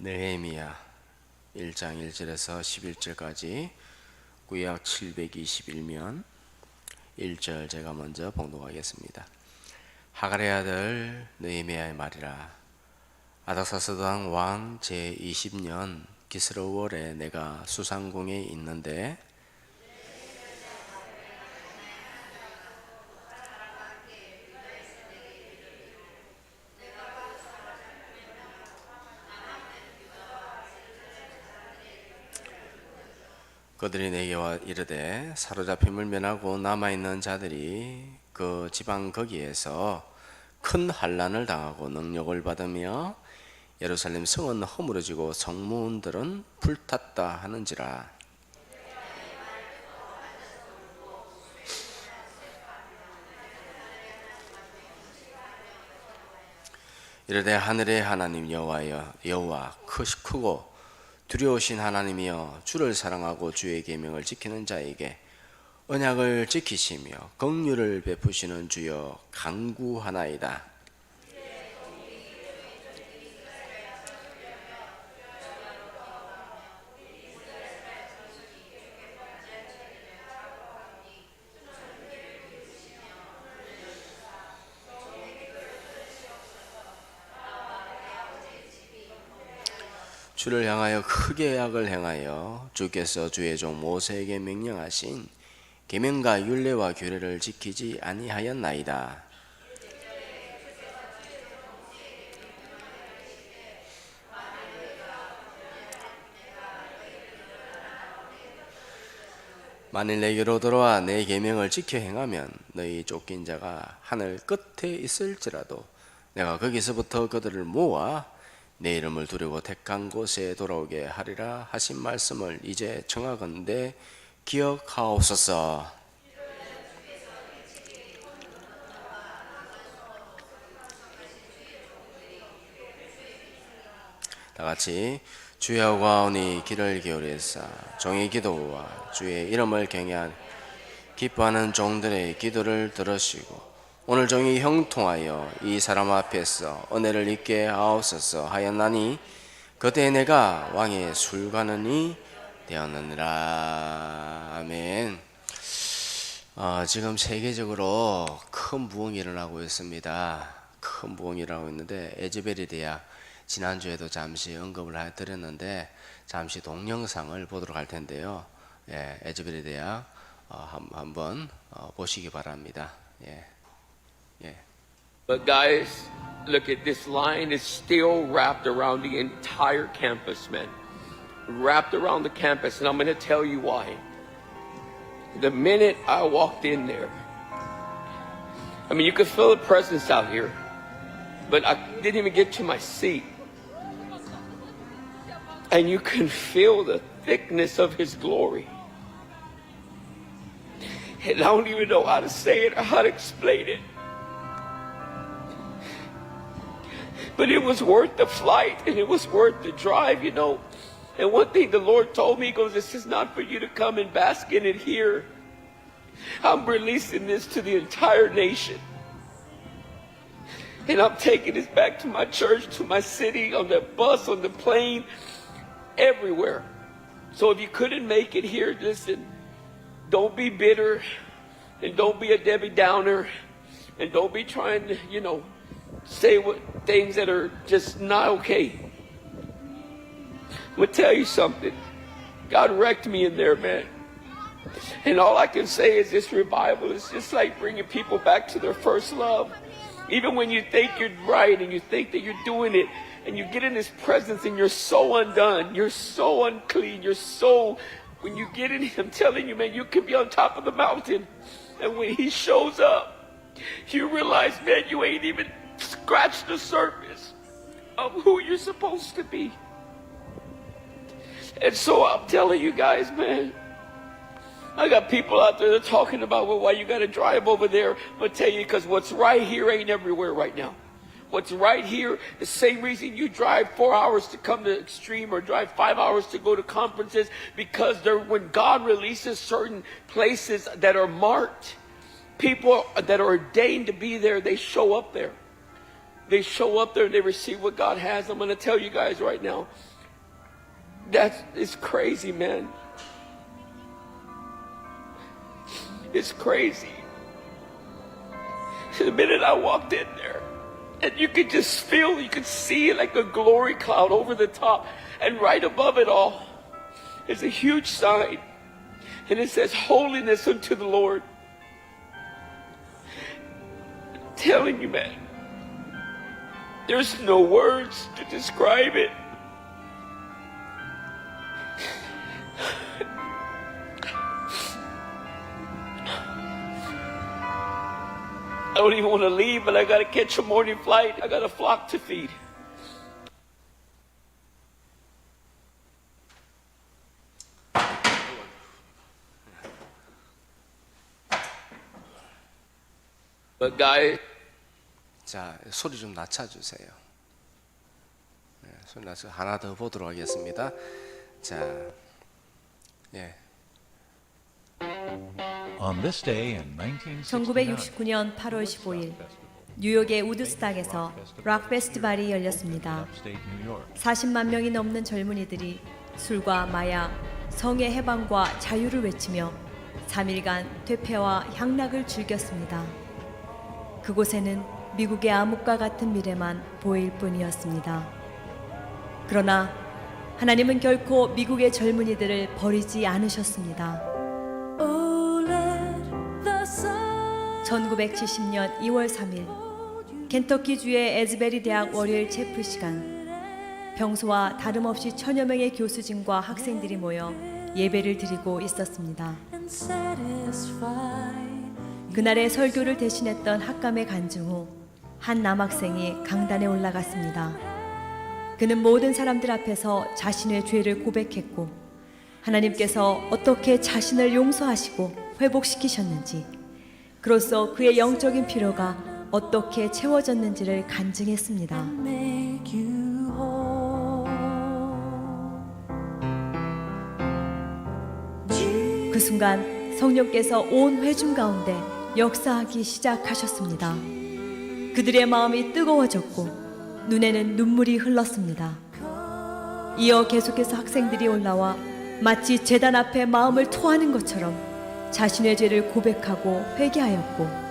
느헤미야 1장 1절에서 11절까지 구약 721면 1절 제가 먼저 봉독하겠습니다. 하갈의 아들 느헤미야의 말이라. 아닥사스당 왕 제20년 기스르월에 내가 수상궁에 있는데 그들이 내게 와 이르되 사로잡힘을 면하고 남아있는 자들이 그 지방 거기에서 큰 환난을 당하고 능력을 받으며 예루살렘 성은 허물어지고 성문들은 불탔다 하는지라. 이르되 하늘의 하나님 여호와 크고 두려우신 하나님이여, 주를 사랑하고 주의 계명을 지키는 자에게 언약을 지키시며 긍휼을 베푸시는 주여 간구하나이다. 주를 향하여 크게 악을 행하여 주께서 주의 종 모세에게 명령하신 계명과 율례와 규례를 지키지 아니하였나이다. 만일 내게로 들어와 내 계명을 지켜 행하면 너희 쫓긴 자가 하늘 끝에 있을지라도 내가 거기서부터 그들을 모아 내 이름을 두려고 택한 곳에 돌아오게 하리라 하신 말씀을 이제 청하건대 기억하옵소서. 다같이 주여 구하오니 귀를 기울이사 종의 기도와 주의 이름을 경외하는 기뻐하는 종들의 기도를 들으시고 오늘 종이 형통하여 이 사람 앞에서 은혜를 입게 하옵소서 하였나니 그때 내가 왕의 술관원이 되었느니라. 아멘. 지금 세계적으로 큰 부흥이 일어나고 있습니다. 큰 부흥이 일어나고 있는데 에즈벨에 대한 지난주에도 잠시 언급을 드렸는데 잠시 동영상을 보도록 할 텐데요. 에즈벨에 대한 한번 보시기 바랍니다. But guys, look at this line is still wrapped around the entire campus, man. Wrapped around the campus, and I'm going to tell you why. The minute I walked in there, I mean, you could feel the presence out here, but I didn't even get to my seat. And you can feel the thickness of His glory. And I don't even know how to say it or how to explain it. But it was worth the flight and it was worth the drive, you know. And one thing the Lord told me, He goes, this is not for you to come and bask in it here. I'm releasing this to the entire nation. And I'm taking this back to my church, to my city, on the bus, on the plane, everywhere. So if you couldn't make it here, listen, don't be bitter and don't be a Debbie Downer and don't be trying to, say things that are just not okay. I'm going to tell you something. God wrecked me in there, man. And all I can say is this revival is just like bringing people back to their first love. Even when you think you're right and you think that you're doing it and you get in His presence and you're so undone, you're so unclean, when you get in Him, I'm telling you, man, you can be on top of the mountain. And when He shows up, you realize, man, you ain't even scratched the surface of who you're supposed to be. And so I'm telling you guys, man, I got people out there that are talking about, well, why you got to drive over there. I'm going to tell you, because what's right here ain't everywhere right now. What's right here, the same reason you drive 4 hours to come to Extreme or drive 5 hours to go to conferences, because when God releases certain places that are marked, people that are ordained to be there, they show up there. they show up there and they receive what God has. I'm going to tell you guys right now, it's crazy, man. It's crazy. The minute I walked in there, and you could just feel, you could see like a glory cloud over the top, and right above it all is a huge sign, and it says, "Holiness unto the Lord." I'm telling you, man, there's no words to describe it. I don't even want to leave, but I got to catch a morning flight. I got a flock to feed. But guys, 자, 소리 좀 낮춰주세요. 네, 소리 낮춰 하나 더 보도록 하겠습니다. 자, 예. On this day in 1969, 1969년 8월 15일 뉴욕의 우드스탁에서 락 페스티벌이 열렸습니다. 40만 명이 넘는 젊은이들이 술과 마약, 성의 해방과 자유를 외치며 3일간 퇴폐와 향락을 즐겼습니다. 그곳에는 미국의 암흑과 같은 미래만 보일 뿐이었습니다. 그러나 하나님은 결코 미국의 젊은이들을 버리지 않으셨습니다. 1970년 2월 3일 켄터키주의 에즈베리 대학 월요일 체프 시간, 평소와 다름없이 천여 명의 교수진과 학생들이 모여 예배를 드리고 있었습니다. 그날의 설교를 대신했던 학감의 간증 후 한 남학생이 강단에 올라갔습니다. 그는 모든 사람들 앞에서 자신의 죄를 고백했고 하나님께서 어떻게 자신을 용서하시고 회복시키셨는지, 그로써 그의 영적인 필요가 어떻게 채워졌는지를 간증했습니다. 그 순간 성령께서 온 회중 가운데 역사하기 시작하셨습니다. 그들의 마음이 뜨거워졌고 눈에는 눈물이 흘렀습니다. 이어 계속해서 학생들이 올라와 마치 제단 앞에 마음을 토하는 것처럼 자신의 죄를 고백하고 회개하였고,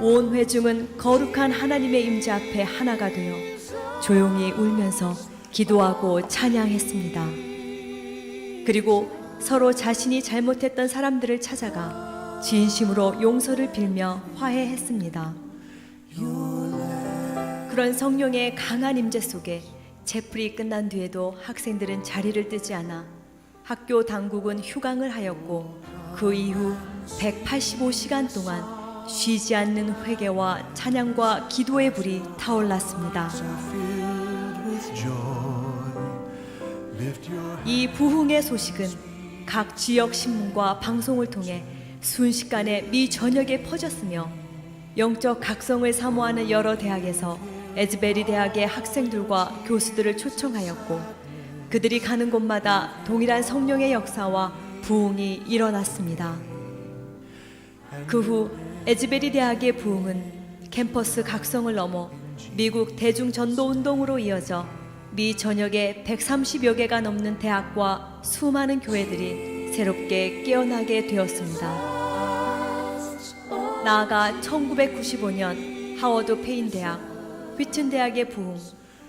온 회중은 거룩한 하나님의 임재 앞에 하나가 되어 조용히 울면서 기도하고 찬양했습니다. 그리고 서로 자신이 잘못했던 사람들을 찾아가 진심으로 용서를 빌며 화해했습니다. 그런 성령의 강한 임재 속에 채플이 끝난 뒤에도 학생들은 자리를 뜨지 않아 학교 당국은 휴강을 하였고, 그 이후 185시간 동안 쉬지 않는 회개와 찬양과 기도의 불이 타올랐습니다. 이 부흥의 소식은 각 지역 신문과 방송을 통해 순식간에 미 전역에 퍼졌으며, 영적 각성을 사모하는 여러 대학에서 에즈베리 대학의 학생들과 교수들을 초청하였고, 그들이 가는 곳마다 동일한 성령의 역사와 부흥이 일어났습니다. 그 후 에즈베리 대학의 부흥은 캠퍼스 각성을 넘어 미국 대중 전도 운동으로 이어져 미 전역의 130여 개가 넘는 대학과 수많은 교회들이 새롭게 깨어나게 되었습니다. 나아가 1995년 하워드 페인 대학, 휘튼 대학의 부흥,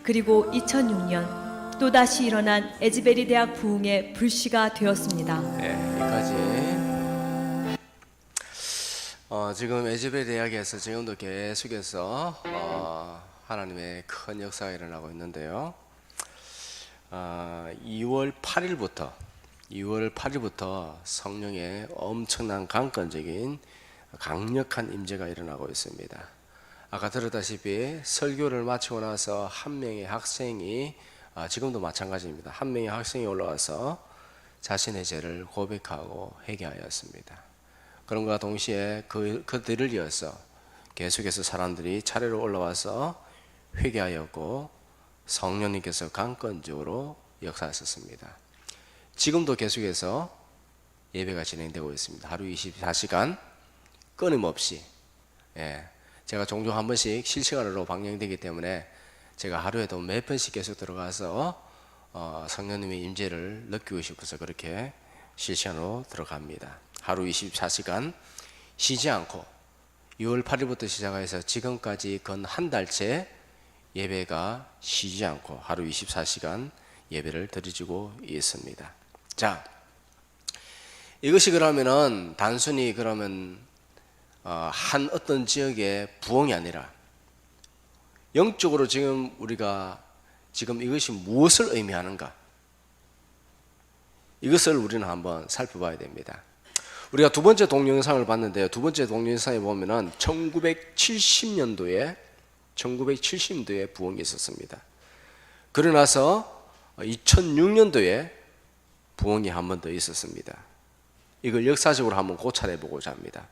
그리고 2006년 또다시 일어난 에즈베리 대학 부흥의 불씨가 되었습니다. 네, 여기까지. 지금 에즈베리 대학에서 지금도 계속해서 하나님의 큰 역사가 일어나고 있는데요. 2월 8일부터 성령의 엄청난 강건적인 강력한 임재가 일어나고 있습니다. 아까 들었다시피 설교를 마치고 나서 한 명의 학생이, 지금도 마찬가지입니다, 한 명의 학생이 올라와서 자신의 죄를 고백하고 회개하였습니다. 그럼과 동시에 그들을 이어서 계속해서 사람들이 차례로 올라와서 회개하였고, 성령님께서 강건적으로 역사하셨습니다. 지금도 계속해서 예배가 진행되고 있습니다. 하루 24시간 끊임없이. 제가 종종 한 번씩 실시간으로 방영되기 때문에 제가 하루에도 몇 번씩 계속 들어가서 성령님의 임재를 느끼고 싶어서 그렇게 실시간으로 들어갑니다. 하루 24시간 쉬지 않고 6월 8일부터 시작해서 지금까지 건 한 달째 예배가 쉬지 않고 하루 24시간 예배를 드리고 있습니다. 자, 이것이 그러면은 단순히 그러면 한 어떤 지역의 부흥이 아니라 영적으로 지금 우리가 지금 이것이 무엇을 의미하는가? 이것을 우리는 한번 살펴봐야 됩니다. 우리가 두 번째 동영상을 봤는데요. 두 번째 동영상에 보면은 1970년도에 부흥이 있었습니다. 그러고 나서 2006년도에 부흥이 한 번 더 있었습니다. 이걸 역사적으로 한번 고찰해 보고자 합니다.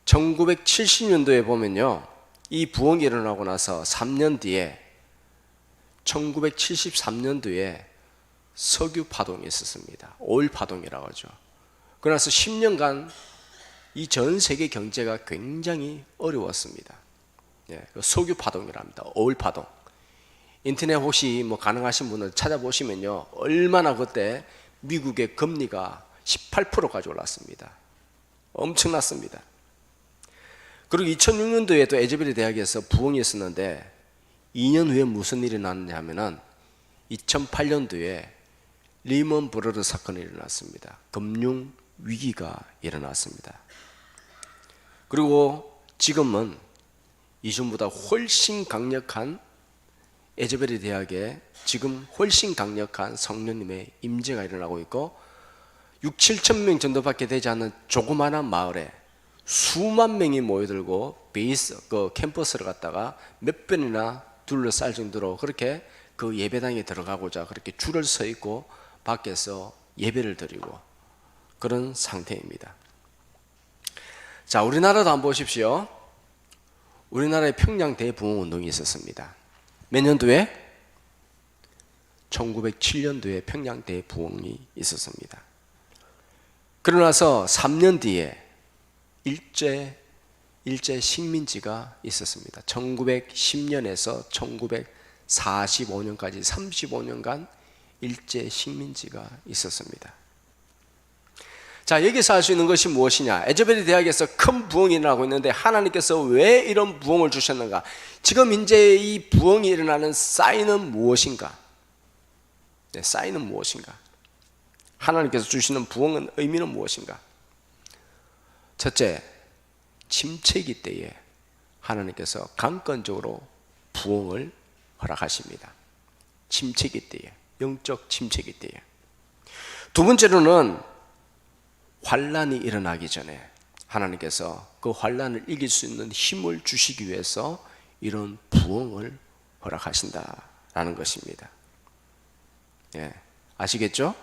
1970년도에 보면요, 이 부흥이 일어나고 나서 3년 뒤에 1973년도에 석유 파동이 있었습니다. 오일 파동이라고 하죠. 그러나서 10년간 이 전 세계 경제가 굉장히 어려웠습니다. 예, 석유 파동이라 합니다. 오일 파동. 인터넷 혹시 가능하신 분은 찾아보시면요, 얼마나 그때 미국의 금리가 18%까지 올랐습니다. 엄청났습니다. 그리고 2006년도에 또 에즈베리 대학에서 부흥이 있었는데 2년 후에 무슨 일이 났느냐 하면은 2008년도에 리먼 브러더 사건이 일어났습니다. 금융 위기가 일어났습니다. 그리고 지금은 이전보다 훨씬 강력한 에즈베리 대학에 지금 훨씬 강력한 성령님의 임재가 일어나고 있고 6, 7천 명 정도밖에 되지 않는 조그마한 마을에 수만 명이 모여들고 그 캠퍼스를 갖다가 몇 번이나 둘러쌀 정도로 그렇게 그 예배당에 들어가고자 그렇게 줄을 서 있고 밖에서 예배를 드리고 그런 상태입니다. 자, 우리나라도 한번 보십시오. 우리나라의 평양 대부흥 운동이 있었습니다. 몇 년도에? 1907년도에 평양 대부흥이 있었습니다. 그러고 나서 3년 뒤에 일제 식민지가 있었습니다. 1910년에서 1945년까지 35년간 일제 식민지가 있었습니다. 자, 여기서 알 수 있는 것이 무엇이냐? 에즈베리 대학에서 큰 부흥이 일어나고 있는데 하나님께서 왜 이런 부흥을 주셨는가? 지금 이제 이 부흥이 일어나는 사인은 무엇인가? 네, 사인은 무엇인가? 하나님께서 주시는 부흥은 의미는 무엇인가? 첫째, 침체기 때에 하나님께서 강권적으로 부흥을 허락하십니다. 침체기 때에, 영적 침체기 때에. 두 번째로는 환란이 일어나기 전에 하나님께서 그 환란을 이길 수 있는 힘을 주시기 위해서 이런 부흥을 허락하신다라는 것입니다. 예, 아시겠죠?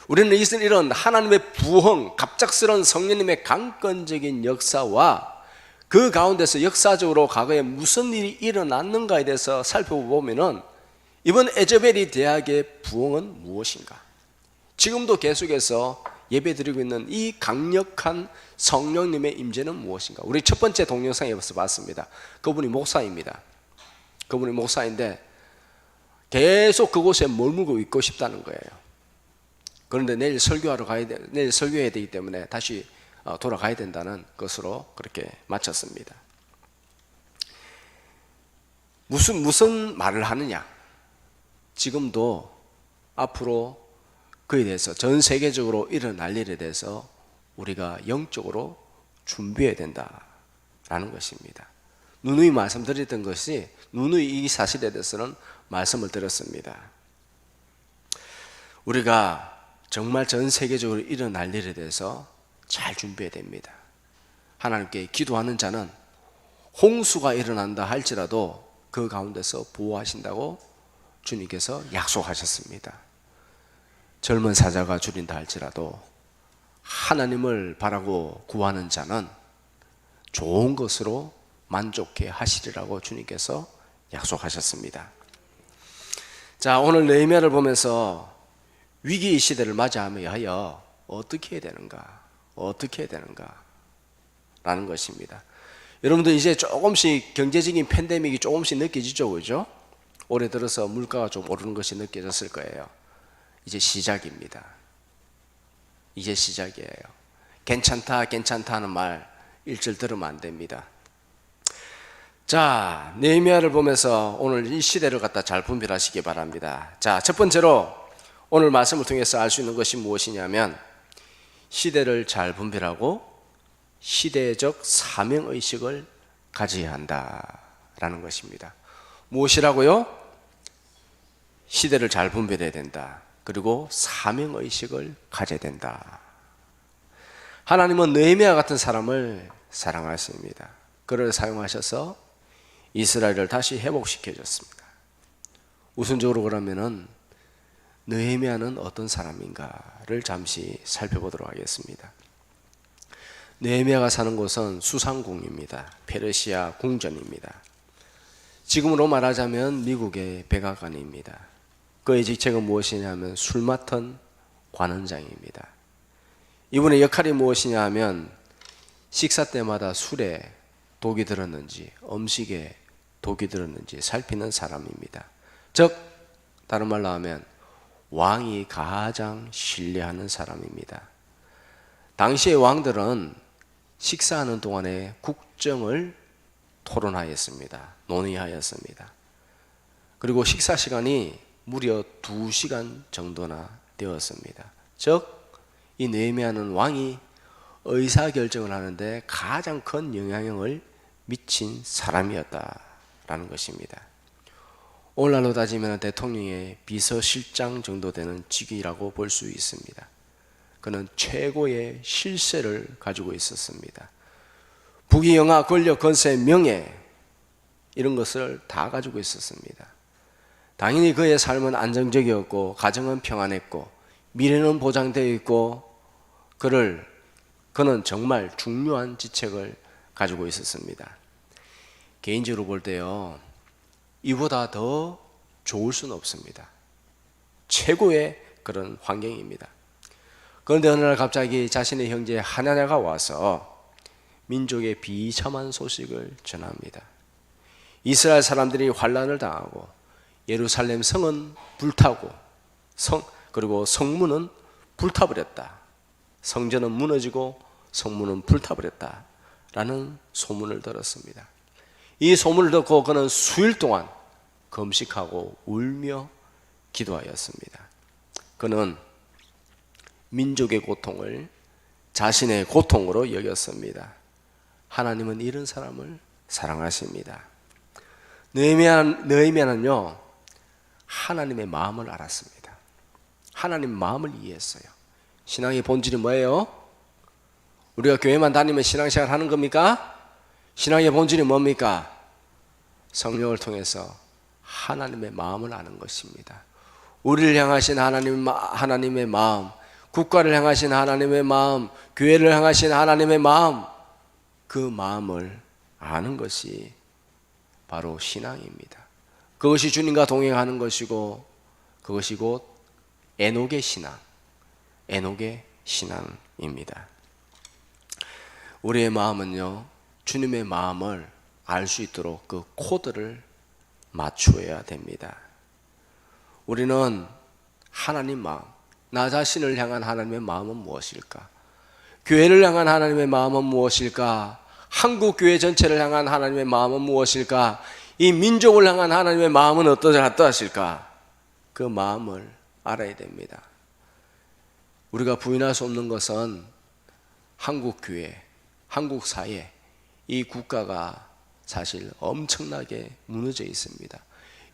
우리는 이런 하나님의 부흥, 갑작스러운 성령님의 강권적인 역사와 그 가운데서 역사적으로 과거에 무슨 일이 일어났는가에 대해서 살펴보면은 이번 에즈베리 대학의 부흥은 무엇인가? 지금도 계속해서 예배드리고 있는 이 강력한 성령님의 임재는 무엇인가? 우리 첫 번째 동영상에서 봤습니다. 그분이 목사입니다. 그분이 목사인데 계속 그곳에 머물고 있고 싶다는 거예요. 그런데 내일 설교해야 되기 때문에 다시 돌아가야 된다는 것으로 그렇게 마쳤습니다. 무슨 말을 하느냐? 지금도 앞으로 그에 대해서 전 세계적으로 일어날 일에 대해서 우리가 영적으로 준비해야 된다라는 것입니다. 누누이 말씀드렸던 것이 누누이 이 사실에 대해서는 말씀을 드렸습니다. 우리가 정말 전 세계적으로 일어날 일에 대해서 잘 준비해야 됩니다. 하나님께 기도하는 자는 홍수가 일어난다 할지라도 그 가운데서 보호하신다고 주님께서 약속하셨습니다. 젊은 사자가 줄인다 할지라도 하나님을 바라고 구하는 자는 좋은 것으로 만족해 하시리라고 주님께서 약속하셨습니다. 자, 오늘 느헤미야를 보면서 위기의 시대를 맞이하여 어떻게 해야 되는가 라는 것입니다. 여러분들 이제 조금씩 경제적인 팬데믹이 조금씩 느껴지죠, 그죠? 올해 들어서 물가가 좀 오르는 것이 느껴졌을 거예요. 이제 시작입니다. 이제 시작이에요. 괜찮다, 괜찮다 하는 말 일절 들으면 안 됩니다. 자, 느헤미야를 보면서 오늘 이 시대를 갖다 잘 분별하시기 바랍니다. 자, 첫 번째로 오늘 말씀을 통해서 알 수 있는 것이 무엇이냐면 시대를 잘 분별하고 시대적 사명의식을 가져야 한다라는 것입니다. 무엇이라고요? 시대를 잘 분별해야 된다. 그리고 사명의식을 가져야 된다. 하나님은 느헤미야 같은 사람을 사랑하십니다. 그를 사용하셔서 이스라엘을 다시 회복시켜 줬습니다. 우선적으로 그러면은 느헤미야는 어떤 사람인가를 잠시 살펴보도록 하겠습니다. 느헤미야가 사는 곳은 수상궁입니다. 페르시아 궁전입니다. 지금으로 말하자면 미국의 백악관입니다. 그의 직책은 무엇이냐면 술 맡은 관원장입니다. 이분의 역할이 무엇이냐 하면 식사 때마다 술에 독이 들었는지 음식에 독이 들었는지 살피는 사람입니다. 즉 다른 말로 하면 왕이 가장 신뢰하는 사람입니다. 당시의 왕들은 식사하는 동안에 국정을 토론하였습니다. 논의하였습니다. 그리고 식사 시간이 무려 2시간 정도나 되었습니다. 즉 이 느헤미야는 왕이 의사결정을 하는데 가장 큰 영향력을 미친 사람이었다라는 것입니다. 오늘날로 따지면 대통령의 비서실장 정도 되는 직위라고 볼 수 있습니다. 그는 최고의 실세를 가지고 있었습니다. 부귀영화, 권력, 권세, 명예 이런 것을 다 가지고 있었습니다. 당연히 그의 삶은 안정적이었고 가정은 평안했고 미래는 보장되어 있고 그는 정말 중요한 직책을 가지고 있었습니다. 개인적으로 볼 때요, 이보다 더 좋을 수는 없습니다. 최고의 그런 환경입니다. 그런데 어느 날 갑자기 자신의 형제 하나냐가 와서 민족의 비참한 소식을 전합니다. 이스라엘 사람들이 환난을 당하고 예루살렘 성은 불타고 그리고 성문은 불타버렸다. 성전은 무너지고 성문은 불타버렸다 라는 소문을 들었습니다. 이 소문을 듣고 그는 수일 동안 금식하고 울며 기도하였습니다. 그는 민족의 고통을 자신의 고통으로 여겼습니다. 하나님은 이런 사람을 사랑하십니다. 느헤미야는요 하나님의 마음을 알았습니다. 하나님 마음을 이해했어요. 신앙의 본질이 뭐예요? 우리가 교회만 다니면 신앙생활 하는 겁니까? 신앙의 본질이 뭡니까? 성령을 통해서 하나님의 마음을 아는 것입니다. 우리를 향하신 하나님의 마음, 국가를 향하신 하나님의 마음, 교회를 향하신 하나님의 마음, 그 마음을 아는 것이 바로 신앙입니다. 그것이 주님과 동행하는 것이고 그것이 곧 에녹의 신앙입니다. 우리의 마음은요 주님의 마음을 알 수 있도록 그 코드를 맞추어야 됩니다. 우리는 하나님 마음, 나 자신을 향한 하나님의 마음은 무엇일까? 교회를 향한 하나님의 마음은 무엇일까? 한국 교회 전체를 향한 하나님의 마음은 무엇일까? 이 민족을 향한 하나님의 마음은 어떠하실까? 그 마음을 알아야 됩니다. 우리가 부인할 수 없는 것은 한국 교회, 한국 사회, 이 국가가 사실 엄청나게 무너져 있습니다.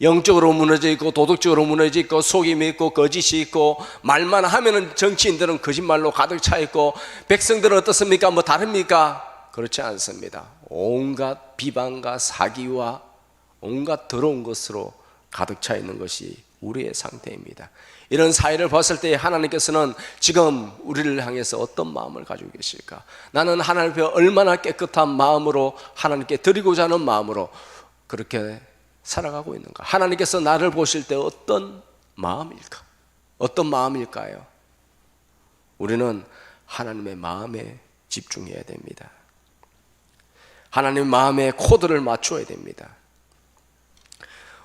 영적으로 무너져 있고 도덕적으로 무너져 있고 속임이 있고 거짓이 있고 말만 하면은 정치인들은 거짓말로 가득 차 있고 백성들은 어떻습니까? 뭐 다릅니까? 그렇지 않습니다. 온갖 비방과 사기와 온갖 더러운 것으로 가득 차 있는 것이 우리의 상태입니다. 이런 사회를 봤을 때 하나님께서는 지금 우리를 향해서 어떤 마음을 가지고 계실까? 나는 하나님 앞에 얼마나 깨끗한 마음으로 하나님께 드리고자 하는 마음으로 그렇게 살아가고 있는가? 하나님께서 나를 보실 때 어떤 마음일까? 어떤 마음일까요? 우리는 하나님의 마음에 집중해야 됩니다. 하나님 마음의 코드를 맞추어야 됩니다.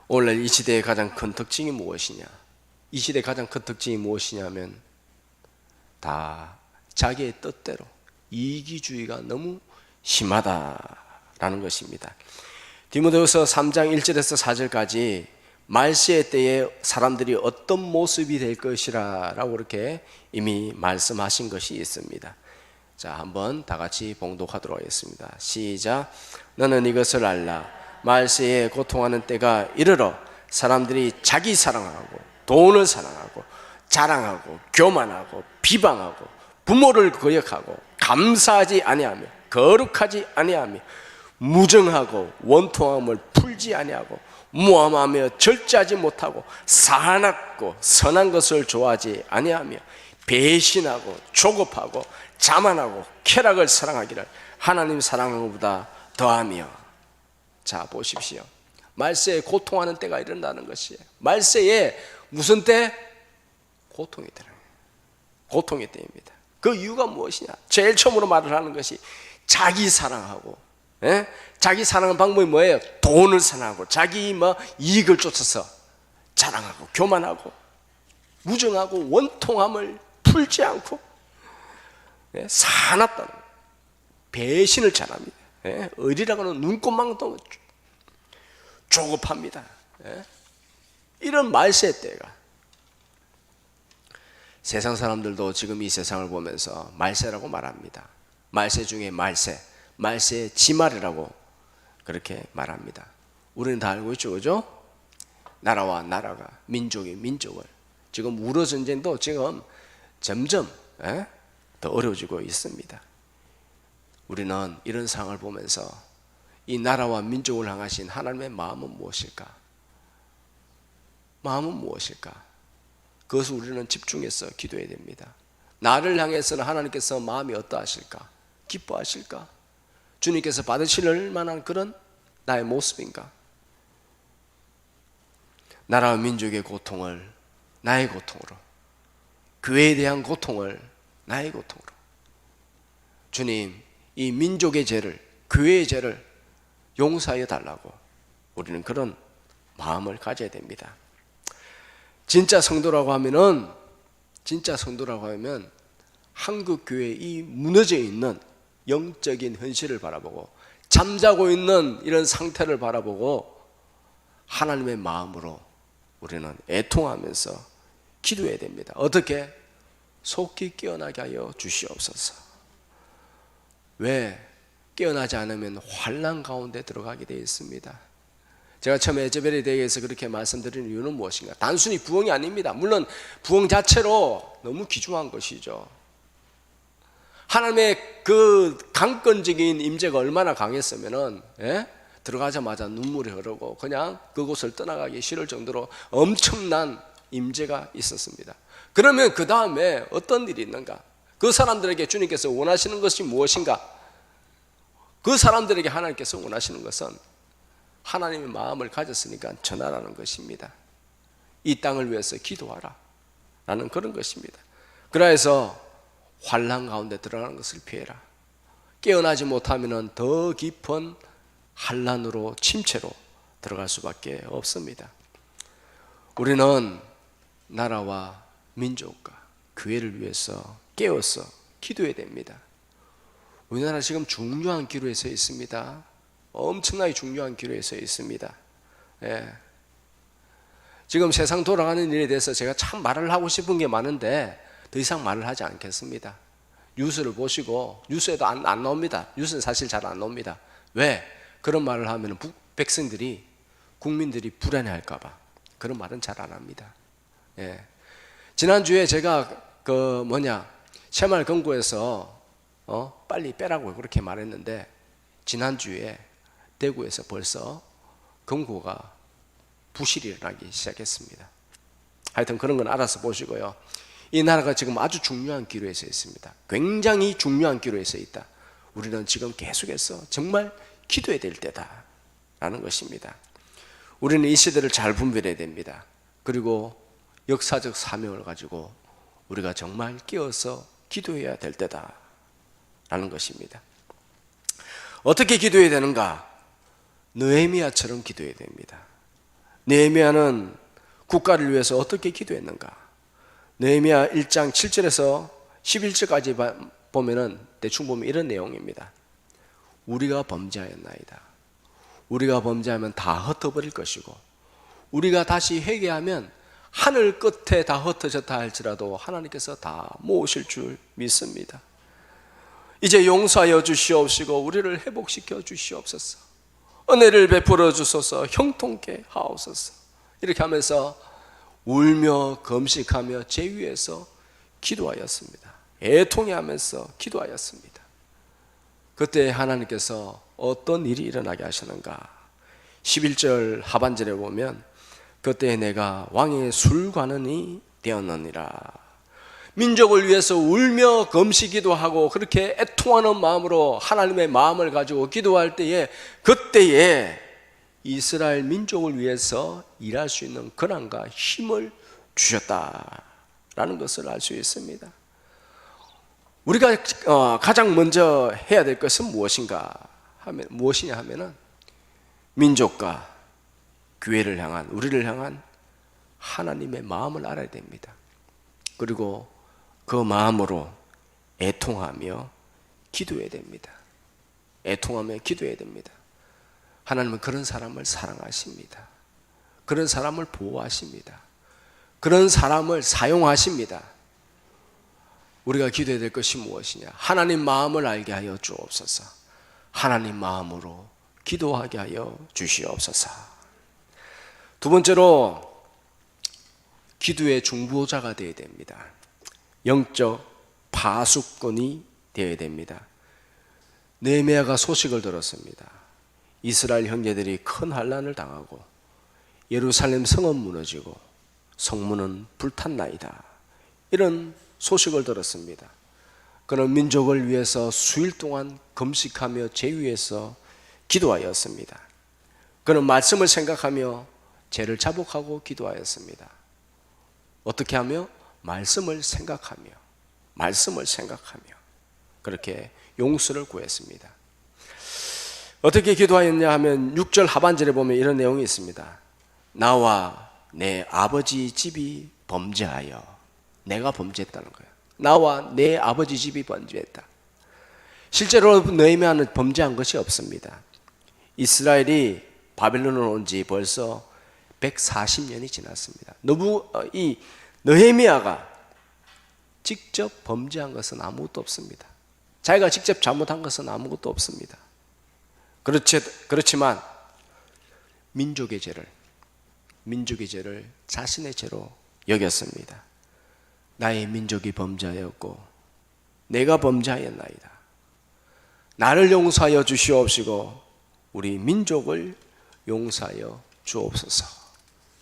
오늘 이 시대의 가장 큰 특징이 무엇이냐? 이 시대의 가장 큰 특징이 무엇이냐면 다 자기의 뜻대로 이기주의가 너무 심하다라는 것입니다. 디모데후서 3장 1절에서 4절까지 말세의 때에 사람들이 어떤 모습이 될 것이라 라고 그렇게 이미 말씀하신 것이 있습니다. 자, 한번 다 같이 봉독하도록 하겠습니다. 시작. 너는 이것을 알라. 말세에 고통하는 때가 이르러 사람들이 자기 사랑하고 돈을 사랑하고 자랑하고 교만하고 비방하고 부모를 거역하고 감사하지 아니하며 거룩하지 아니하며 무정하고 원통함을 풀지 아니하고 무함하며 절제하지 못하고 사납고 선한 것을 좋아하지 아니하며 배신하고 조급하고 자만하고 쾌락을 사랑하기를 하나님 사랑하는 것보다 더하며. 자, 보십시오. 말세에 고통하는 때가 이른다는 것이에요. 말세에 무슨 때? 고통의 때는 고통의 때입니다. 그 이유가 무엇이냐? 제일 처음으로 말을 하는 것이 자기 사랑하고, 자기 사랑하는 방법이 뭐예요? 돈을 사랑하고 자기 이익을 쫓아서 자랑하고 교만하고 무정하고 원통함을 풀지 않고 사납다는 거예요. 배신을 잘합니다. 의리라고는 눈꽃만큼 조급합니다. 이런 말세 때가 세상 사람들도 지금 이 세상을 보면서 말세라고 말합니다. 말세 중에 말세의 지말이라고 그렇게 말합니다. 우리는 다 알고 있죠, 그죠? 나라와 나라가, 민족이 민족을, 지금 우러 전쟁도 지금 점점 더 어려워지고 있습니다. 우리는 이런 상황을 보면서 이 나라와 민족을 향하신 하나님의 마음은 무엇일까? 마음은 무엇일까? 그것을 우리는 집중해서 기도해야 됩니다. 나를 향해서는 하나님께서 마음이 어떠하실까? 기뻐하실까? 주님께서 받으실 만한 그런 나의 모습인가? 나라와 민족의 고통을 나의 고통으로, 교회에 대한 고통을 나의 고통으로, 주님 이 민족의 죄를, 교회의 죄를 용서하여 달라고 우리는 그런 마음을 가져야 됩니다. 진짜 성도라고 하면 한국 교회의 이 무너져 있는 영적인 현실을 바라보고 잠자고 있는 이런 상태를 바라보고 하나님의 마음으로 우리는 애통하면서 기도해야 됩니다. 어떻게? 속히 깨어나게 하여 주시옵소서. 왜? 깨어나지 않으면 환난 가운데 들어가게 되어 있습니다. 제가 처음에 에즈벨에 대해서 그렇게 말씀드리는 이유는 무엇인가? 단순히 부흥이 아닙니다. 물론 부흥 자체로 너무 귀중한 것이죠. 하나님의 그 강권적인 임재가 얼마나 강했으면은 들어가자마자 눈물이 흐르고 그냥 그곳을 떠나가기 싫을 정도로 엄청난 임재가 있었습니다. 그러면 그 다음에 어떤 일이 있는가? 그 사람들에게 주님께서 원하시는 것이 무엇인가? 그 사람들에게 하나님께서 원하시는 것은 하나님의 마음을 가졌으니까 전하라는 것입니다. 이 땅을 위해서 기도하라 라는 그런 것입니다. 그래서 환난 가운데 들어가는 것을 피해라. 깨어나지 못하면 더 깊은 환난으로, 침체로 들어갈 수밖에 없습니다. 우리는 나라와 민족과 교회를 위해서 깨어서 기도해야 됩니다. 우리나라 지금 중요한 기로에 서 있습니다. 엄청나게 중요한 기로에 서 있습니다. 지금 세상 돌아가는 일에 대해서 제가 참 말을 하고 싶은 게 많은데 더 이상 말을 하지 않겠습니다. 뉴스를 보시고, 뉴스에도 안 나옵니다. 뉴스는 사실 잘 안 나옵니다. 왜? 그런 말을 하면 백성들이, 국민들이 불안해할까봐 그런 말은 잘 안 합니다. 지난주에 제가 새마을금고에서 빨리 빼라고 그렇게 말했는데 지난주에 대구에서 벌써 금고가 부실이 일어나기 시작했습니다. 하여튼 그런 건 알아서 보시고요. 이 나라가 지금 아주 중요한 기로에 서 있습니다. 굉장히 중요한 기로에 서 있다. 우리는 지금 계속해서 정말 기도해야 될 때다라는 것입니다. 우리는 이 시대를 잘 분별해야 됩니다. 그리고 역사적 사명을 가지고 우리가 정말 깨어서 기도해야 될 때다라는 것입니다. 어떻게 기도해야 되는가? 느헤미야처럼 기도해야 됩니다. 느헤미야는 국가를 위해서 어떻게 기도했는가? 느헤미야 1장 7절에서 11절까지 보면은 대충 보면 이런 내용입니다. 우리가 범죄하였나이다. 우리가 범죄하면 다 흩어버릴 것이고, 우리가 다시 회개하면 하늘 끝에 다 흩어졌다 할지라도 하나님께서 다 모으실 줄 믿습니다. 이제 용서하여 주시옵시고 우리를 회복시켜 주시옵소서. 은혜를 베풀어 주소서. 형통케 하옵소서. 이렇게 하면서 울며 금식하며 제 위에서 기도하였습니다. 애통해하면서 기도하였습니다. 그때 하나님께서 어떤 일이 일어나게 하시는가? 11절 하반절에 보면 그때 내가 왕의 술관원이 되었느니라. 민족을 위해서 울며 금식기도 하고 그렇게 애통하는 마음으로 하나님의 마음을 가지고 기도할 때에, 그때에 이스라엘 민족을 위해서 일할 수 있는 권한과 힘을 주셨다라는 것을 알 수 있습니다. 우리가 가장 먼저 해야 될 것은 무엇이냐 하면은 민족과 교회를 향한, 우리를 향한 하나님의 마음을 알아야 됩니다. 그리고 그 마음으로 애통하며 기도해야 됩니다. 애통하며 기도해야 됩니다. 하나님은 그런 사람을 사랑하십니다. 그런 사람을 보호하십니다. 그런 사람을 사용하십니다. 우리가 기도해야 될 것이 무엇이냐? 하나님 마음을 알게 하여 주옵소서. 하나님 마음으로 기도하게 하여 주시옵소서. 두 번째로 기도의 중보자가 되어야 됩니다. 영적 파수꾼이 되어야 됩니다. 느헤미야가 소식을 들었습니다. 이스라엘 형제들이 큰 환난을 당하고 예루살렘 성은 무너지고 성문은 불탔나이다. 이런 소식을 들었습니다. 그는 민족을 위해서 수일 동안 금식하며 제 위에서 기도하였습니다. 그는 말씀을 생각하며 죄를 자복하고 기도하였습니다. 어떻게 하며? 말씀을 생각하며 그렇게 용서를 구했습니다. 어떻게 기도하였냐 하면 6절 하반절에 보면 이런 내용이 있습니다. 나와 내 아버지 집이 범죄하여, 내가 범죄했다는 거예요. 나와 내 아버지 집이 범죄했다. 실제로 느헤미야는 범죄한 것이 없습니다. 이스라엘이 바벨론을 온 지 벌써 140년이 지났습니다. 이 느헤미야가 직접 범죄한 것은 아무것도 없습니다. 자기가 직접 잘못한 것은 아무것도 없습니다. 그렇지만 민족의 죄를 자신의 죄로 여겼습니다. 나의 민족이 범죄하였고 내가 범죄하였나이다. 나를 용서하여 주시옵시고 우리 민족을 용서하여 주옵소서.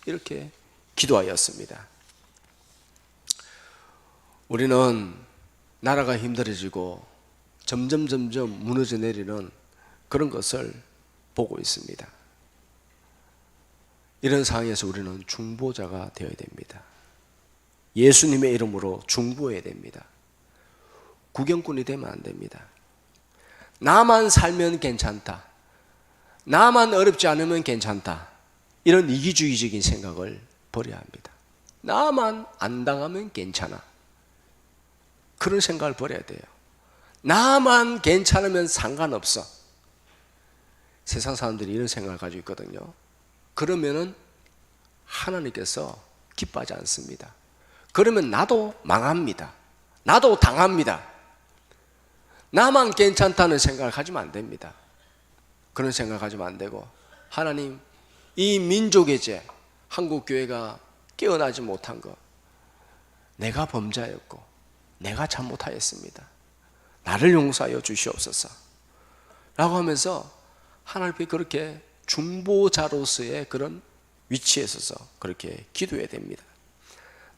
이렇게 기도하였습니다. 우리는 나라가 힘들어지고 점점 무너져 내리는 그런 것을 보고 있습니다. 이런 상황에서 우리는 중보자가 되어야 됩니다. 예수님의 이름으로 중보해야 됩니다. 구경꾼이 되면 안 됩니다. 나만 살면 괜찮다, 나만 어렵지 않으면 괜찮다, 이런 이기주의적인 생각을 버려야 합니다. 나만 안 당하면 괜찮아, 그런 생각을 버려야 돼요. 나만 괜찮으면 상관없어. 세상 사람들이 이런 생각을 가지고 있거든요. 그러면은 하나님께서 기뻐하지 않습니다. 그러면 나도 망합니다. 나도 당합니다. 나만 괜찮다는 생각을 가지면 안 됩니다. 그런 생각을 가지면 안 되고, 하나님, 이 민족의 죄, 한국교회가 깨어나지 못한 것, 내가 범죄하였고 내가 잘못하였습니다. 나를 용서하여 주시옵소서 라고 하면서 하나님께 그렇게 중보자로서의 그런 위치에 서서 그렇게 기도해야 됩니다.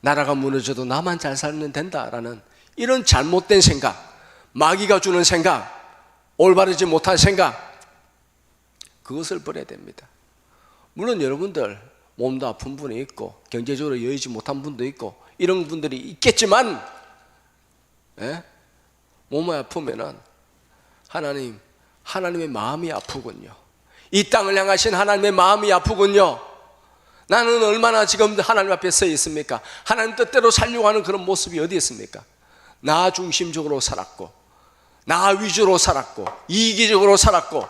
나라가 무너져도 나만 잘 살면 된다라는 이런 잘못된 생각, 마귀가 주는 생각, 올바르지 못한 생각, 그것을 버려야 됩니다. 물론 여러분들 몸도 아픈 분이 있고 경제적으로 여의지 못한 분도 있고 이런 분들이 있겠지만, 몸이 아프면은 하나님, 하나님의 마음이 아프군요. 이 땅을 향하신 하나님의 마음이 아프군요. 나는 얼마나 지금 하나님 앞에 서 있습니까? 하나님 뜻대로 살려고 하는 그런 모습이 어디 있습니까? 나 중심적으로 살았고, 나 위주로 살았고, 이기적으로 살았고,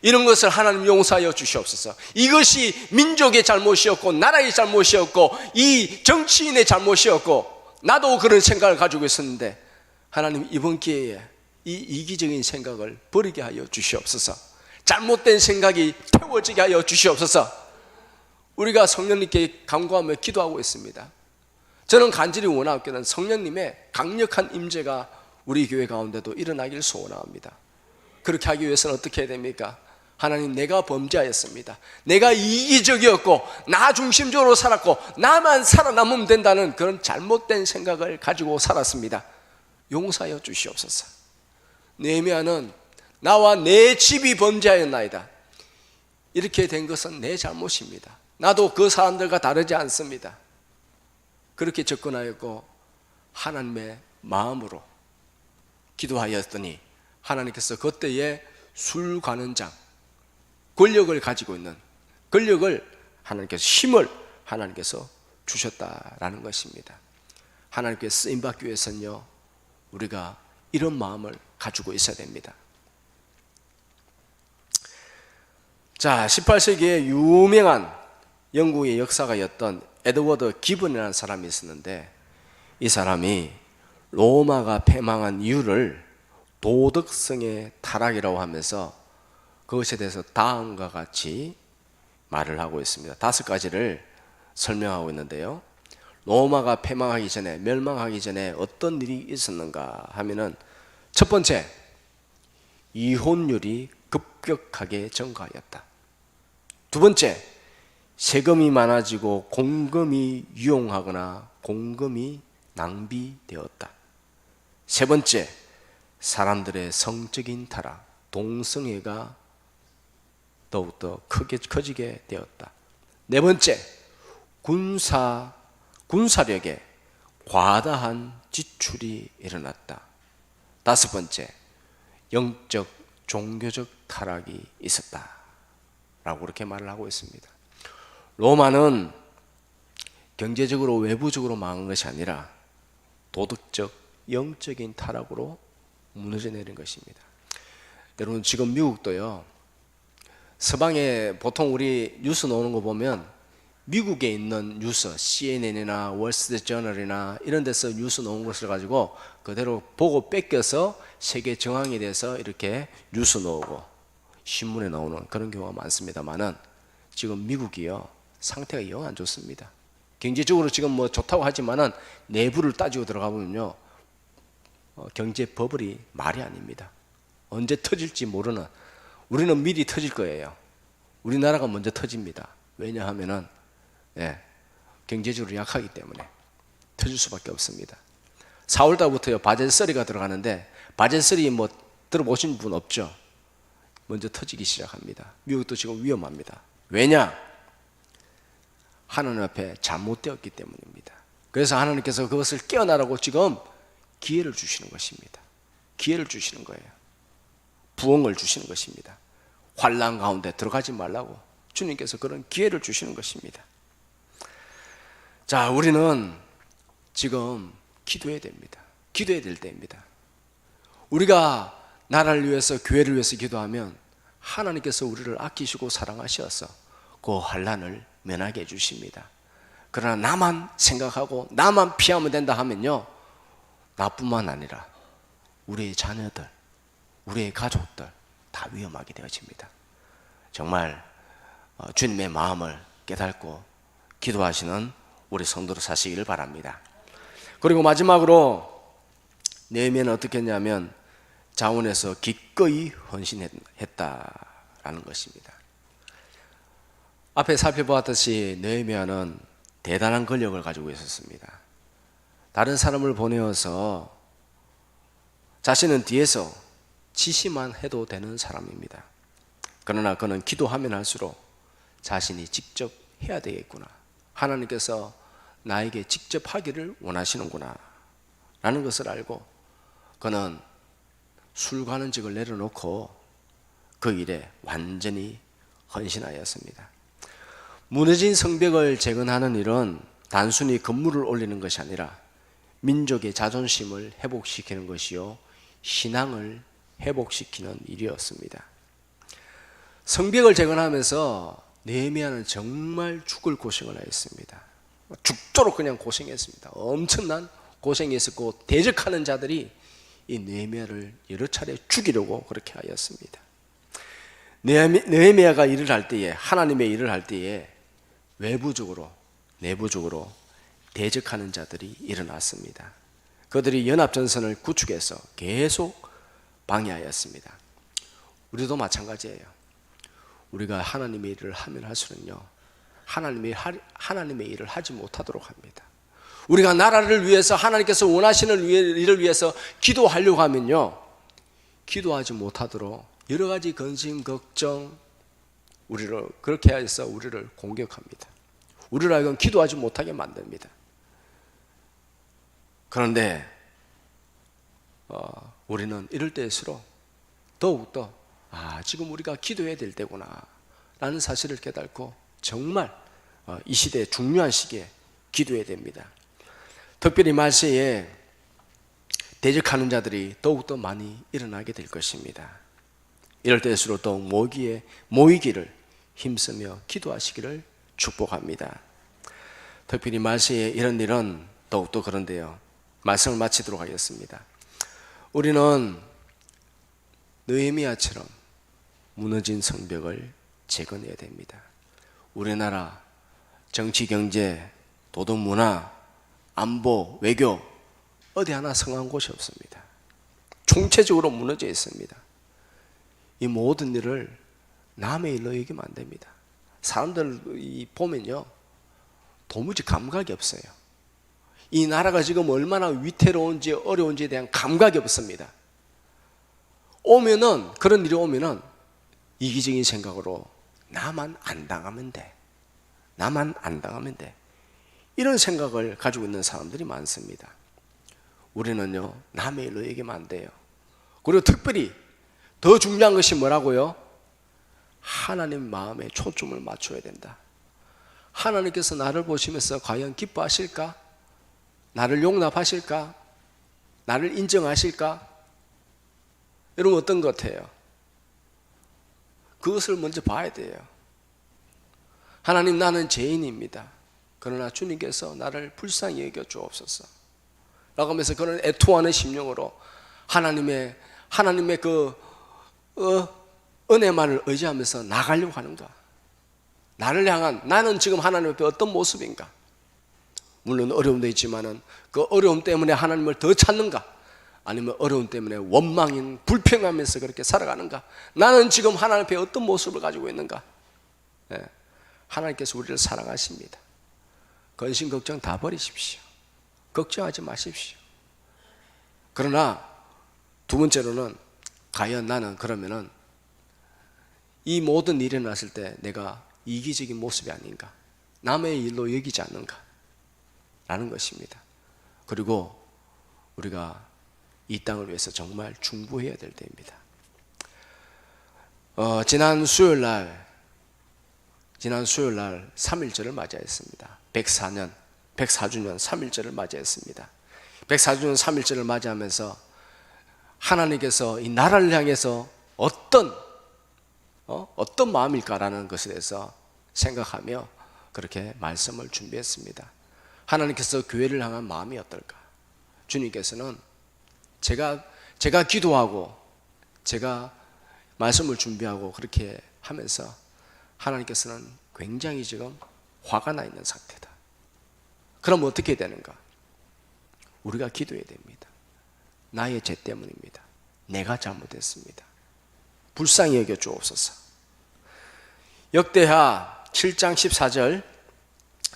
이런 것을 하나님 용서하여 주시옵소서. 이것이 민족의 잘못이었고, 나라의 잘못이었고, 이 정치인의 잘못이었고, 나도 그런 생각을 가지고 있었는데, 하나님 이번 기회에 이 이기적인 생각을 버리게 하여 주시옵소서. 잘못된 생각이 태워지게 하여 주시옵소서. 우리가 성령님께 간구하며 기도하고 있습니다. 저는 간절히 원하옵기는 성령님의 강력한 임재가 우리 교회 가운데도 일어나길 소원합니다. 그렇게 하기 위해서는 어떻게 해야 됩니까? 하나님, 내가 범죄하였습니다. 내가 이기적이었고 나 중심적으로 살았고 나만 살아남으면 된다는 그런 잘못된 생각을 가지고 살았습니다. 용서하여 주시옵소서. 느헤미야는 나와 내 집이 범죄하였나이다. 이렇게 된 것은 내 잘못입니다. 나도 그 사람들과 다르지 않습니다. 그렇게 접근하였고 하나님의 마음으로 기도하였더니 하나님께서 그때에 술관원장, 권력을 가지고 있는 권력을 하나님께서, 힘을 하나님께서 주셨다라는 것입니다. 하나님께 쓰임받기 위해서는요, 우리가 이런 마음을 가지고 있어야 됩니다. 자, 18세기에 유명한 영국의 역사가였던 에드워드 기본이라는 사람이 있었는데, 이 사람이 로마가 패망한 이유를 도덕성의 타락이라고 하면서 그것에 대해서 다음과 같이 말을 하고 있습니다. 5가지를 설명하고 있는데요, 로마가 패망하기 전에, 멸망하기 전에 어떤 일이 있었는가 하면은, 첫 번째, 이혼율이 급격하게 증가하였다. 두 번째, 세금이 많아지고 공금이 유용하거나 공금이 낭비되었다. 세 번째, 사람들의 성적인 타락, 동성애가 더욱더 커지게 되었다. 네 번째, 군사력에 과다한 지출이 일어났다. 다섯 번째, 영적, 종교적 타락이 있었다 라고 그렇게 말을 하고 있습니다. 로마는 경제적으로 외부적으로 망한 것이 아니라 도덕적, 영적인 타락으로 무너져 내린 것입니다. 여러분, 지금 미국도요, 서방에 보통 우리 뉴스 나오는 거 보면 미국에 있는 뉴스, CNN이나 월스트리트저널이나 이런 데서 뉴스 나온 것을 가지고 그대로 보고 뺏겨서 세계 정황에 대해서 이렇게 뉴스 나오고 신문에 나오는 그런 경우가 많습니다만은, 지금 미국이요, 상태가 영 안 좋습니다. 경제적으로 지금 뭐 좋다고 하지만은 내부를 따지고 들어가 보면요, 경제 버블이 말이 아닙니다. 언제 터질지 모르는, 우리는 미리 터질 거예요. 우리나라가 먼저 터집니다. 왜냐하면은 경제적으로 약하기 때문에 터질 수밖에 없습니다. 4월달부터요 바젤3가 들어가는데, 바젤3 뭐 들어보신 분 없죠? 먼저 터지기 시작합니다. 미국도 지금 위험합니다. 왜냐? 하나님 앞에 잘못되었기 때문입니다. 그래서 하나님께서 그것을 깨어나라고 지금 기회를 주시는 것입니다. 기회를 주시는 거예요. 부흥을 주시는 것입니다. 환난 가운데 들어가지 말라고 주님께서 그런 기회를 주시는 것입니다. 자, 우리는 지금 기도해야 됩니다. 기도해야 될 때입니다. 우리가 나라를 위해서, 교회를 위해서 기도하면 하나님께서 우리를 아끼시고 사랑하셔서 그 환난을 면하게 해주십니다. 그러나 나만 생각하고 나만 피하면 된다 하면요, 나뿐만 아니라 우리의 자녀들, 우리의 가족들 다 위험하게 되어집니다. 정말 주님의 마음을 깨닫고 기도하시는 우리 성도로 사시기를 바랍니다. 그리고 마지막으로 느헤미야는 어떻게 했냐면 자원에서 기꺼이 헌신했다라는 것입니다. 앞에 살펴보았듯이 느헤미야는 대단한 권력을 가지고 있었습니다. 다른 사람을 보내어서 자신은 뒤에서 지시만 해도 되는 사람입니다. 그러나 그는 기도하면 할수록 자신이 직접 해야 되겠구나, 하나님께서 나에게 직접 하기를 원하시는구나 라는 것을 알고 그는 술관원직을 내려놓고 그 일에 완전히 헌신하였습니다. 무너진 성벽을 재건하는 일은 단순히 건물을 올리는 것이 아니라 민족의 자존심을 회복시키는 것이요, 신앙을 회복시키는 일이었습니다. 성벽을 재건하면서 느헤미야는 정말 죽을 고생을 하였습니다. 죽도록 그냥 고생했습니다. 엄청난 고생이 있었고, 대적하는 자들이 이 느헤미야를 여러 차례 죽이려고 그렇게 하였습니다. 느헤미야가 일을 할 때에, 하나님의 일을 할 때에 외부적으로 내부적으로 대적하는 자들이 일어났습니다. 그들이 연합전선을 구축해서 계속 방해하였습니다. 우리도 마찬가지예요. 우리가 하나님의 일을 하면 할수록요, 하나님의 일을 하지 못하도록 합니다. 우리가 나라를 위해서, 하나님께서 원하시는 일을 위해서 기도하려고 하면요, 기도하지 못하도록 여러 가지 근심, 걱정, 우리를 그렇게 해서 우리를 공격합니다. 우리를 하여금 기도하지 못하게 만듭니다. 그런데 우리는 이럴 때일수록 더욱더 지금 우리가 기도해야 될 때구나 라는 사실을 깨닫고 정말 이 시대의 중요한 시기에 기도해야 됩니다. 특별히 말세에 대적하는 자들이 더욱더 많이 일어나게 될 것입니다. 이럴 때일수록 더욱 모이기를 힘쓰며 기도하시기를 축복합니다. 특별히 말세에 이런 일은 더욱더 그런데요, 말씀을 마치도록 하겠습니다. 우리는 느헤미야처럼 무너진 성벽을 재건해야 됩니다. 우리나라 정치, 경제, 도덕, 문화, 안보, 외교 어디 하나 성한 곳이 없습니다. 총체적으로 무너져 있습니다. 이 모든 일을 남의 일로 여기면 안 됩니다. 사람들 보면요, 도무지 감각이 없어요. 이 나라가 지금 얼마나 위태로운지 어려운지에 대한 감각이 없습니다. 그런 일이 오면은 이기적인 생각으로 나만 안 당하면 돼. 나만 안 당하면 돼. 이런 생각을 가지고 있는 사람들이 많습니다. 우리는요, 남의 일로 얘기하면 안 돼요. 그리고 특별히 더 중요한 것이 뭐라고요? 하나님 마음에 초점을 맞춰야 된다. 하나님께서 나를 보시면서 과연 기뻐하실까? 나를 용납하실까? 나를 인정하실까? 여러분, 어떤 것 같아요? 그것을 먼저 봐야 돼요. 하나님, 나는 죄인입니다. 그러나 주님께서 나를 불쌍히 여겨 주옵소서 라고 하면서 그런 애통하는 심령으로 하나님의 그 은혜만을 의지하면서 나가려고 하는가? 나를 향한, 나는 지금 하나님 앞에 어떤 모습인가? 물론 어려움도 있지만은 그 어려움 때문에 하나님을 더 찾는가? 아니면 어려움 때문에 원망인, 불평하면서 그렇게 살아가는가? 나는 지금 하나님 앞에 어떤 모습을 가지고 있는가? 하나님께서 우리를 사랑하십니다. 근심 걱정 다 버리십시오. 걱정하지 마십시오. 그러나 두 번째로는, 과연 나는 그러면은 이 모든 일이 났을 때 내가 이기적인 모습이 아닌가? 남의 일로 여기지 않는가? 라는 것입니다. 그리고 우리가 이 땅을 위해서 정말 중보해야 될 때입니다. 지난 수요일 날 3.1절을 맞이했습니다. 104주년 3.1절을 맞이했습니다. 104주년 3.1절을 맞이하면서 하나님께서 이 나라를 향해서 어떤 마음일까라는 것에 대해서 생각하며 그렇게 말씀을 준비했습니다. 하나님께서 교회를 향한 마음이 어떨까? 주님께서는 제가 기도하고 제가 말씀을 준비하고 그렇게 하면서 하나님께서는 굉장히 지금 화가 나 있는 상태다. 그럼 어떻게 되는가? 우리가 기도해야 됩니다. 나의 죄 때문입니다. 내가 잘못했습니다. 불쌍히 여겨 주옵소서. 역대하 7장 14절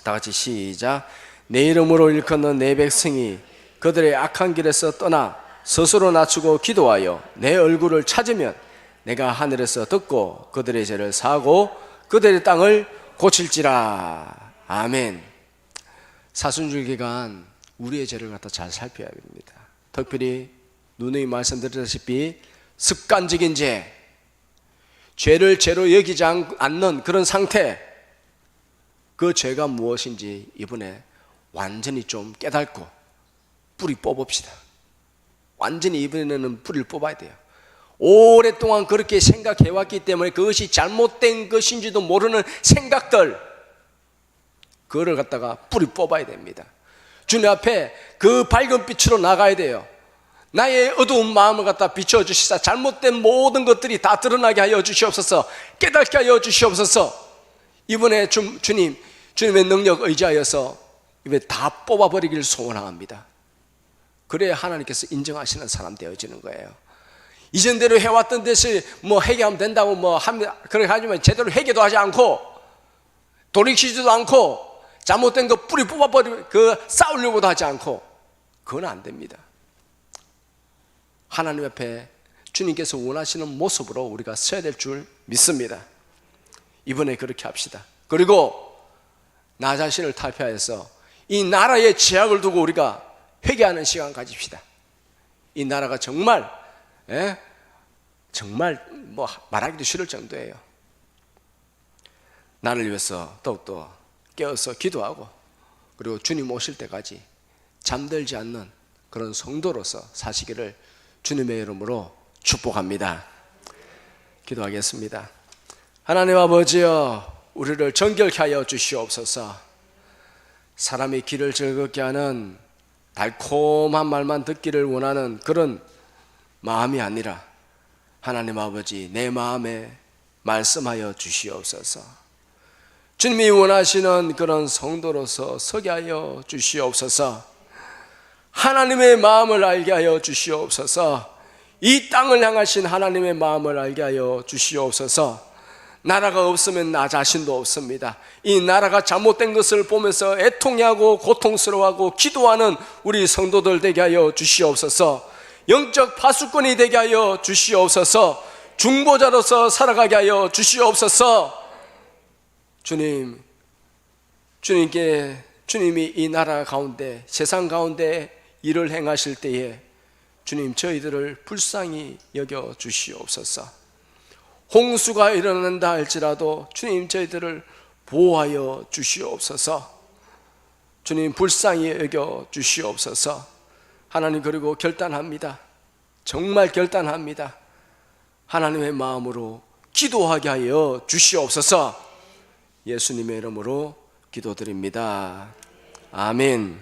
다 같이 시작. 내 이름으로 일컫는 내 백성이 그들의 악한 길에서 떠나 스스로 낮추고 기도하여 내 얼굴을 찾으면 내가 하늘에서 듣고 그들의 죄를 사하고 그들의 땅을 고칠지라. 아멘. 사순절 기간 우리의 죄를 갖다 잘 살펴야 합니다. 특별히 누누이 말씀드렸다시피 습관적인 죄, 죄를 죄로 여기지 않는 그런 상태, 그 죄가 무엇인지 이번에 완전히 좀 깨닫고 뿌리 뽑읍시다. 완전히 이번에는 뿌리를 뽑아야 돼요. 오랫동안 그렇게 생각해왔기 때문에 그것이 잘못된 것인지도 모르는 생각들, 그거를 갖다가 뿌리 뽑아야 됩니다. 주님 앞에 그 밝은 빛으로 나가야 돼요. 나의 어두운 마음을 갖다 비춰주시사 잘못된 모든 것들이 다 드러나게 하여 주시옵소서. 깨닫게 하여 주시옵소서. 이번에 주님의 능력 의지하여서 이번에 다 뽑아버리기를 소원합니다. 그래야 하나님께서 인정하시는 사람 되어지는 거예요. 이전대로 해왔던 데서 뭐 회개하면 된다고 그렇게 하지만 제대로 회개도 하지 않고 돌이키지도 않고 잘못된 거 뿌리 뽑아버리고 싸우려고도 하지 않고, 그건 안 됩니다. 하나님 앞에 주님께서 원하시는 모습으로 우리가 서야 될 줄 믿습니다. 이번에 그렇게 합시다. 그리고 나 자신을 탈피하여서 이 나라의 제약을 두고 우리가 회개하는 시간 가집시다. 이 나라가 정말 말하기도 싫을 정도예요. 나를 위해서 더욱더 깨어서 기도하고, 그리고 주님 오실 때까지 잠들지 않는 그런 성도로서 사시기를 주님의 이름으로 축복합니다. 기도하겠습니다. 하나님 아버지여, 우리를 정결케 하여 주시옵소서. 사람이 귀를 즐겁게 하는 달콤한 말만 듣기를 원하는 그런 마음이 아니라 하나님 아버지, 내 마음에 말씀하여 주시옵소서. 주님이 원하시는 그런 성도로서 서게 하여 주시옵소서. 하나님의 마음을 알게 하여 주시옵소서. 이 땅을 향하신 하나님의 마음을 알게 하여 주시옵소서. 나라가 없으면 나 자신도 없습니다. 이 나라가 잘못된 것을 보면서 애통해하고 고통스러워하고 기도하는 우리 성도들 되게 하여 주시옵소서. 영적 파수꾼이 되게 하여 주시옵소서. 중보자로서 살아가게 하여 주시옵소서. 주님이 이 나라 가운데, 세상 가운데 일을 행하실 때에 주님, 저희들을 불쌍히 여겨 주시옵소서. 홍수가 일어난다 할지라도 주님, 저희들을 보호하여 주시옵소서. 주님, 불쌍히 여겨 주시옵소서. 하나님, 그리고 결단합니다. 정말 결단합니다. 하나님의 마음으로 기도하게 하여 주시옵소서. 예수님의 이름으로 기도드립니다. 아멘.